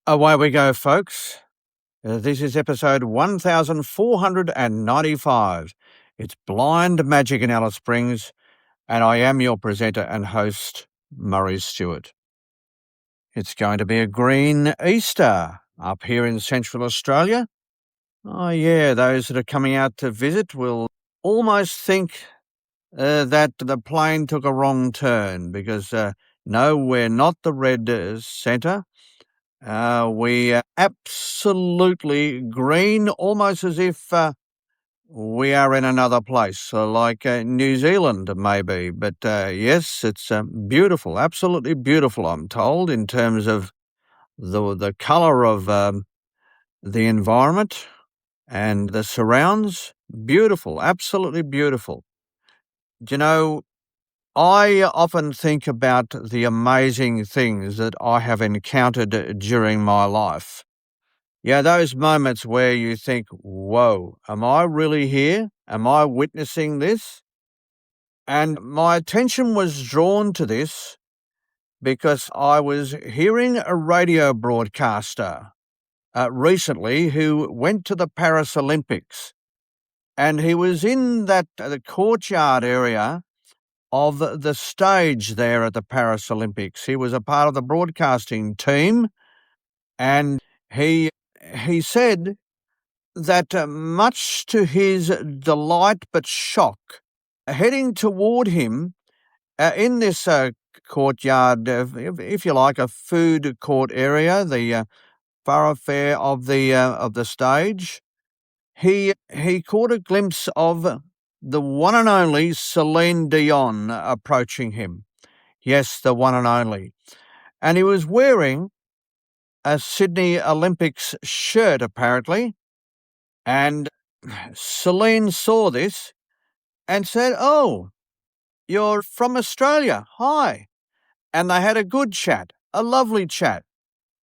Away we go, folks. This is episode 1495. It's Blind Magic in Alice Springs, and I am your presenter and host, Murray Stewart. It's going to be a green Easter up here in Central Australia. Oh, yeah, those that are coming out to visit will almost think that the plane took a wrong turn because, no, we're not the red centre. We are absolutely green, almost as if we are in another place, like New Zealand maybe. But yes, it's beautiful, absolutely beautiful, I'm told, in terms of the colour of the environment and the surrounds. Beautiful, absolutely beautiful. Do you know, I often think about the amazing things that I have encountered during my life. Yeah, those moments where you think, whoa, am I really here? Am I witnessing this? And my attention was drawn to this because I was hearing a radio broadcaster recently who went to the Paris Olympics. And he was in the courtyard area of the stage there at the Paris Olympics. He was a part of the broadcasting team, and he said that much to his delight but shock, heading toward him in this courtyard, if you like, a food court area, the thoroughfare of the stage, he caught a glimpse of the one and only Celine Dion approaching him. Yes, the one and only. And he was wearing a Sydney Olympics shirt, apparently. And Celine saw this and said, "Oh, you're from Australia. Hi." And they had a good chat, a lovely chat.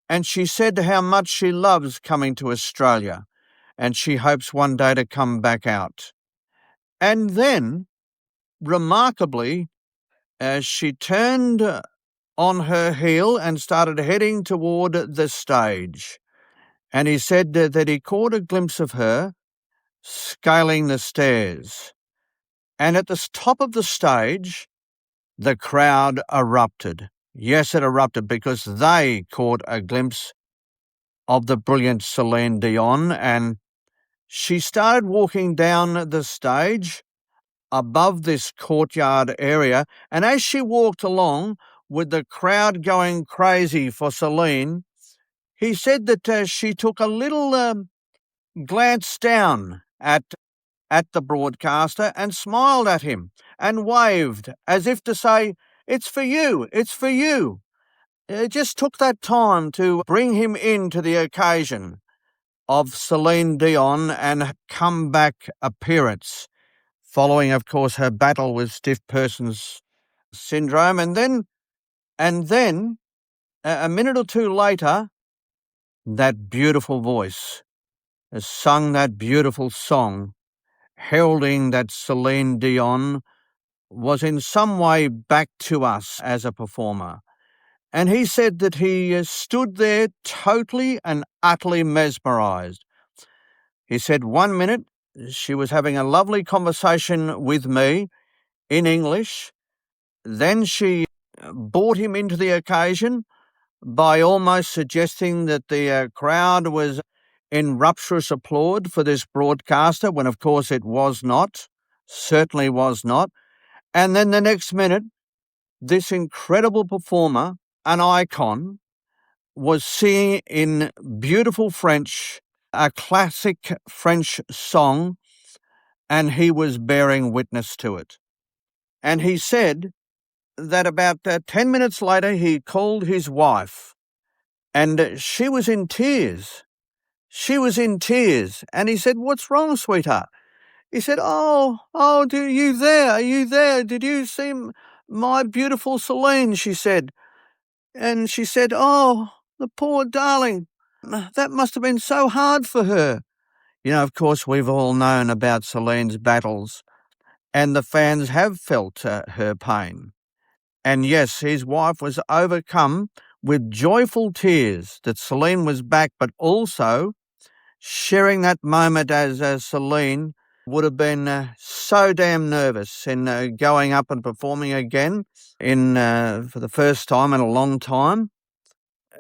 And she said how much she loves coming to Australia and she hopes one day to come back out. And then, remarkably, as she turned on her heel and started heading toward the stage. And he said that he caught a glimpse of her scaling the stairs. And at the top of the stage, the crowd erupted. Yes, it erupted because they caught a glimpse of the brilliant Celine Dion, and she started walking down the stage above this courtyard area. And as she walked along with the crowd going crazy for Celine, he said that she took a little glance down at the broadcaster and smiled at him and waved as if to say, "It's for you, it's for you." It just took that time to bring him into the occasion of Celine Dion and her comeback appearance, following, of course, her battle with stiff persons syndrome. And then a minute or two later, that beautiful voice has sung that beautiful song, heralding that Celine Dion was in some way back to us as a performer. And he said that he stood there totally and utterly mesmerised. He said 1 minute she was having a lovely conversation with me in English. Then she brought him into the occasion by almost suggesting that the crowd was in rapturous applaud for this broadcaster, when of course it was not, certainly was not. And then the next minute, this incredible performer, an icon, was singing in beautiful French, a classic French song, and he was bearing witness to it. And he said that about 10 minutes later, he called his wife, and she was in tears. She was in tears. And he said, "What's wrong, sweetheart?" He said, "Oh, are you there? Are you there? Did you see my beautiful Celine?" she said. And she said, "Oh, the poor darling. That must have been so hard for her." You know, of course, we've all known about Celine's battles, and the fans have felt her pain. And yes, his wife was overcome with joyful tears that Celine was back, but also sharing that moment as Celine would have been so damn nervous in going up and performing again for the first time in a long time.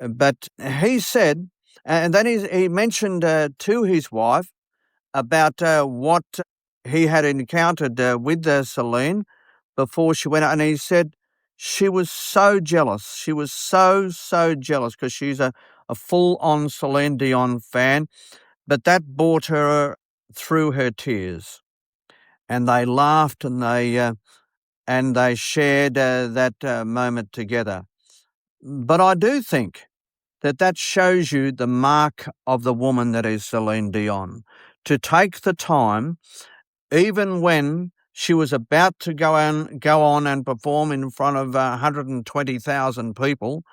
But he said, and then he mentioned to his wife about what he had encountered with Celine before she went out, and he said she was so jealous. She was so jealous because she's a full-on Celine Dion fan, but that brought her through her tears. And they laughed and they shared that moment together. But I do think that shows you the mark of the woman that is Celine Dion, to take the time, even when she was about to go on and perform in front of 120,000 people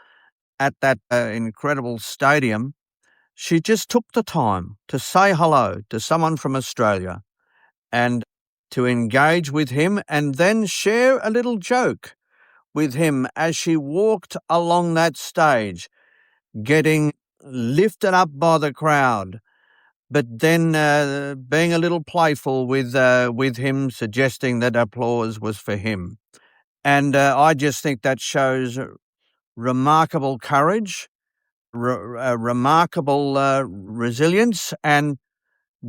at that incredible stadium. She just took the time to say hello to someone from Australia and to engage with him, and then share a little joke with him as she walked along that stage, getting lifted up by the crowd, but then being a little playful with him, suggesting that applause was for him. And I just think that shows remarkable courage, remarkable resilience, and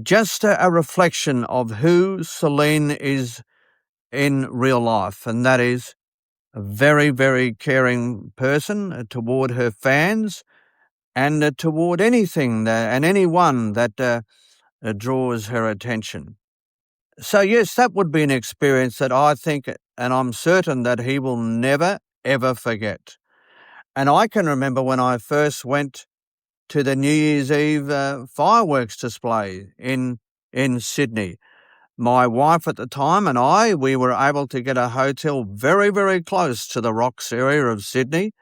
just a reflection of who Celine is in real life, and that is a very, very caring person toward her fans and toward anything and anyone that draws her attention. So yes, that would be an experience that I think, and I'm certain that he will never, ever forget. And I can remember when I first went to the New Year's Eve fireworks display in Sydney. My wife at the time and we were able to get a hotel very, very close to the Rocks area of Sydney.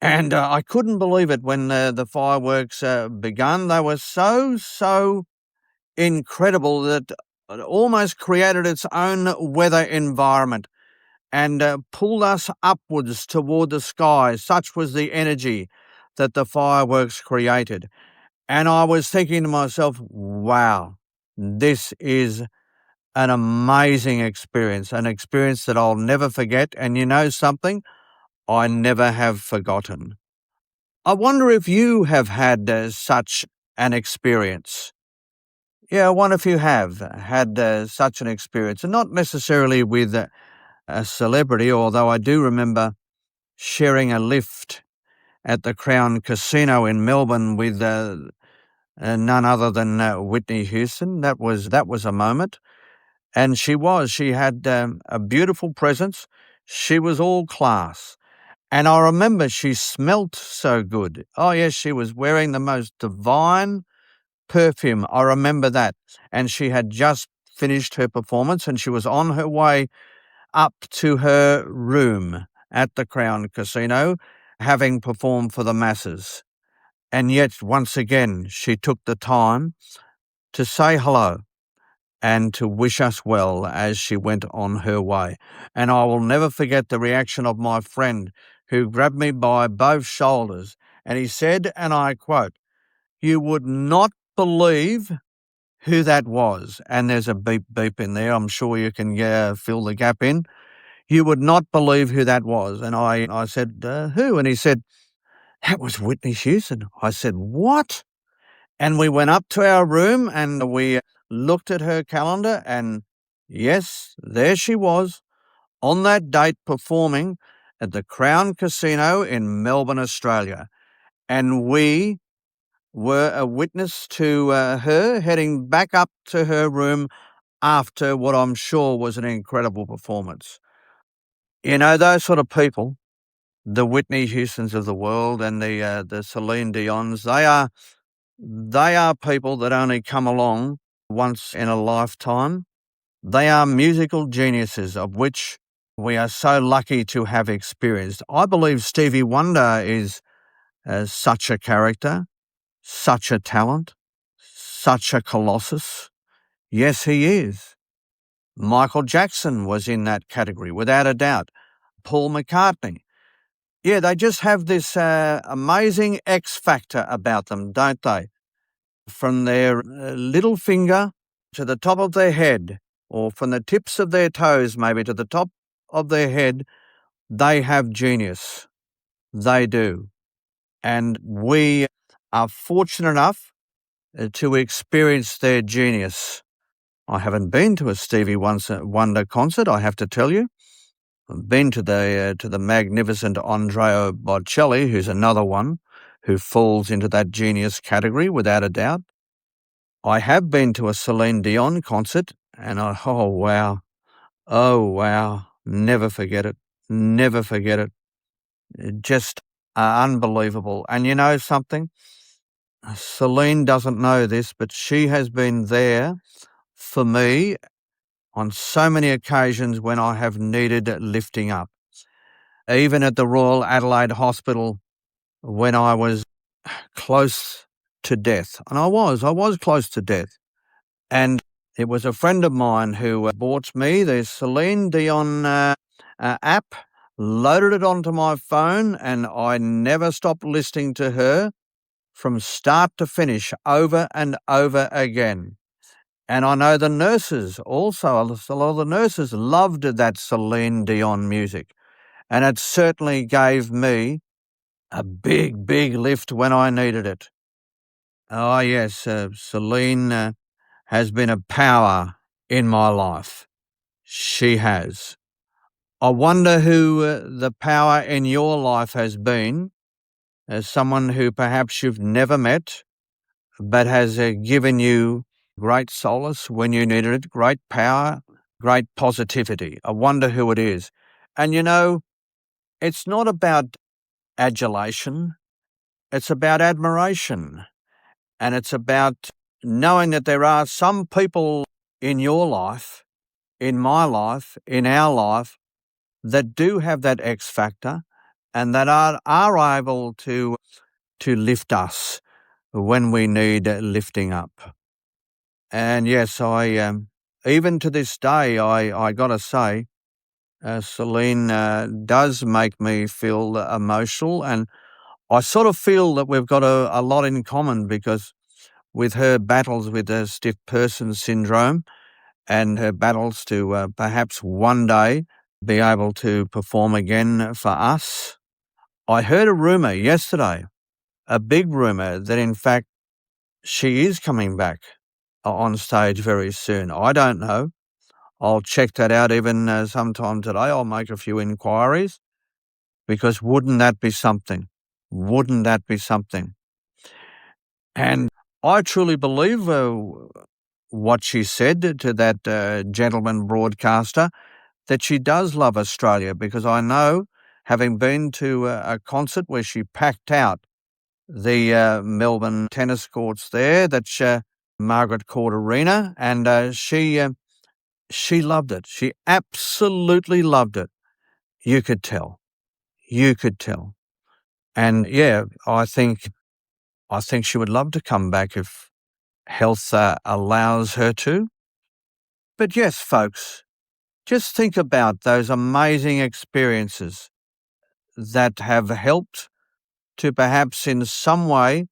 And I couldn't believe it when the fireworks begun. They were so incredible that it almost created its own weather environment and pulled us upwards toward the sky. Such was the energy that the fireworks created. And I was thinking to myself, wow, this is an amazing experience, an experience that I'll never forget. And you know something? I never have forgotten. I wonder if you have had such an experience. Yeah, I wonder if you have had such an experience, and not necessarily with a celebrity, although I do remember sharing a lift at the Crown Casino in Melbourne with none other than Whitney Houston. That was a moment. And she had a beautiful presence. She was all class. And I remember she smelt so good. Oh, yes, she was wearing the most divine perfume. I remember that. And she had just finished her performance and she was on her way up to her room at the Crown Casino, having performed for the masses. And yet, once again, she took the time to say hello and to wish us well as she went on her way. And I will never forget the reaction of my friend who grabbed me by both shoulders and he said, and I quote, "You would not believe who that was." And there's a beep beep in there. I'm sure you can fill the gap in. "You would not believe who that was." And I said, "Who?" And he said, "That was Whitney Houston." I said, "What?" And we went up to our room and we looked at her calendar and yes, there she was on that date performing at the Crown Casino in Melbourne, Australia. And we were a witness to her heading back up to her room after what I'm sure was an incredible performance. You know, those sort of people, the Whitney Houstons of the world and the Celine Dions, they are people that only come along once in a lifetime. They are musical geniuses of which we are so lucky to have experienced. I believe Stevie Wonder is such a character, such a talent, such a colossus. Yes, he is. Michael Jackson was in that category, without a doubt. Paul McCartney. Yeah, they just have this amazing X factor about them, don't they? From their little finger to the top of their head, or from the tips of their toes maybe to the top of their head, they have genius. They do. And we are fortunate enough to experience their genius. I haven't been to a Stevie Wonder concert, I have to tell you. I've been to the magnificent Andrea Bocelli, who's another one who falls into that genius category without a doubt. I have been to a Celine Dion concert, and oh wow, never forget it, never forget it. Just unbelievable. And you know something? Celine doesn't know this, but she has been there for me on so many occasions when I have needed lifting up. Even at the Royal Adelaide Hospital when I was close to death. And I was close to death. And it was a friend of mine who bought me the Celine Dion app, loaded it onto my phone, and I never stopped listening to her from start to finish over and over again. And I know the nurses also, a lot of the nurses loved that Celine Dion music. And it certainly gave me a big, big lift when I needed it. Oh, yes, Celine has been a power in my life. She has. I wonder who the power in your life has been, as someone who perhaps you've never met, but has given you great solace when you needed it, great power, great positivity. I wonder who it is. And you know, it's not about adulation, it's about admiration. And it's about knowing that there are some people in your life, in my life, in our life, that do have that X factor and that are able to lift us when we need lifting up. And yes, I even to this day, I got to say, Celine does make me feel emotional, and I sort of feel that we've got a lot in common because with her battles with stiff person syndrome and her battles to perhaps one day be able to perform again for us. I heard a rumour yesterday, a big rumour, that in fact she is coming back on stage very soon. I don't know. I'll check that out even sometime today. I'll make a few inquiries because wouldn't that be something? Wouldn't that be something? And I truly believe what she said to that gentleman broadcaster, that she does love Australia, because I know, having been to a concert where she packed out the Melbourne tennis courts there, that's Margaret Court Arena, and she loved it. She absolutely loved it. You could tell. You could tell. And yeah, I think she would love to come back if health allows her to. But yes, folks, just think about those amazing experiences that have helped to perhaps in some way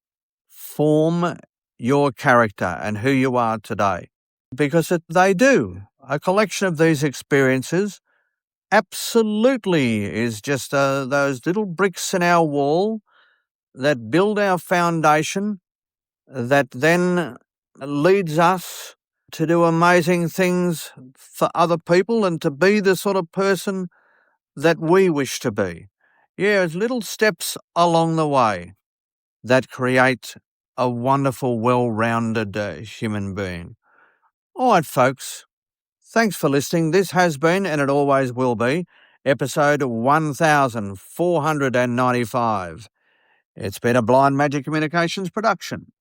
form your character and who you are today. Because they do. A collection of these experiences absolutely is just those little bricks in our wall that build our foundation, that then leads us to do amazing things for other people and to be the sort of person that we wish to be. Yeah, it's little steps along the way that create a wonderful, well-rounded human being. All right, folks, thanks for listening. This has been, and it always will be, episode 1495. It's been a Blind Magic Communications production.